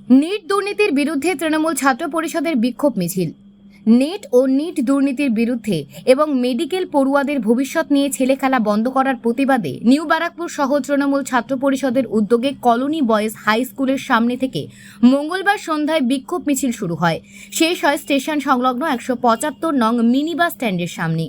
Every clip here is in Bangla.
নিট দুর্নীতির বিরুদ্ধে তৃণমূল ছাত্র পরিষদের বিক্ষোভ মিছিল। নেট ও নিট দুর্নীতির বিরুদ্ধে এবং মেডিকেল পড়ুয়াদের ভবিষ্যৎ নিয়ে ছেলেখেলা বন্ধ করার প্রতিবাদে নিউ ব্যারাকপুর সহ তৃণমূল ছাত্র পরিষদের উদ্যোগে কলোনি বয়েজ হাই স্কুলের সামনে থেকে মঙ্গলবার সন্ধ্যায় বিক্ষোভ মিছিল শুরু হয়। শেষ হয় স্টেশন সংলগ্ন 175 নং মিনি বাস স্ট্যান্ডের সামনে।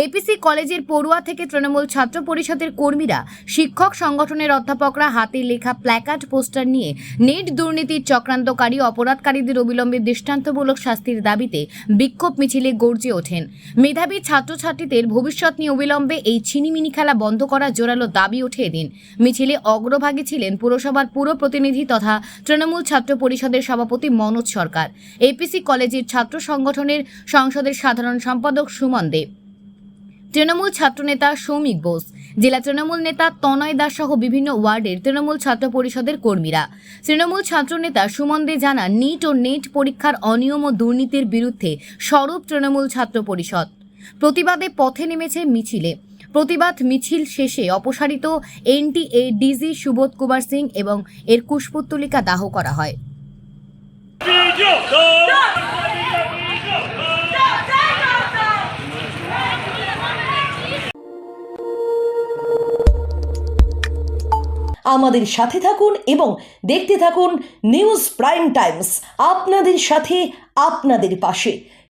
এপিসি কলেজের পড়ুয়া থেকে তৃণমূল ছাত্র পরিষদের কর্মীরা, শিক্ষক সংগঠনের অধ্যাপকরা হাতে লেখা প্ল্যাকার্ড পোস্টার নিয়ে নেট দুর্নীতির চক্রান্তকারী অপরাধকারীদের অবিলম্বে দৃষ্টান্তমূলক শাস্তির দাবিতে বিক্ষোভ মিছিলে গর্জে ওঠেন। মেধাবী ছাত্রছাত্রীদের ভবিষ্যৎ নিয়ে অবিলম্বে এই ছিনিমিনি খেলা বন্ধ করার জোরালো দাবি ওঠে এদিন। মিছিলে অগ্রভাগে ছিলেন পুরসভার পুর প্রতিনিধি তথা তৃণমূল ছাত্র পরিষদের সভাপতি মনোজ সরকার, এপিসি কলেজের ছাত্র সংগঠনের সংসদের সাধারণ সম্পাদক সুমন দেব, তৃণমূল ছাত্রনেতা সৌমিক বোস, জেলা তৃণমূল নেতা তনয় দাস সহ বিভিন্ন ওয়ার্ডের তৃণমূল ছাত্র পরিষদের কর্মীরা। তৃণমূল ছাত্রনেতা সুমন দে জানান, নিট ও নেট পরীক্ষার অনিয়ম ও দুর্নীতির বিরুদ্ধে স্বরূপ তৃণমূল ছাত্র পরিষদ প্রতিবাদে পথে নেমেছে মিছিলে। প্রতিবাদ মিছিল শেষে অপসারিত এনটিএ ডিজি সুবোধ কুমার সিং এবং এর কুশপুত্তলিকা দাহ করা হয়। আমাদের সাথে থাকুন এবং দেখতে থাকুন নিউজ প্রাইম টাইমস, আপনাদের সাথে আপনাদের পাশে।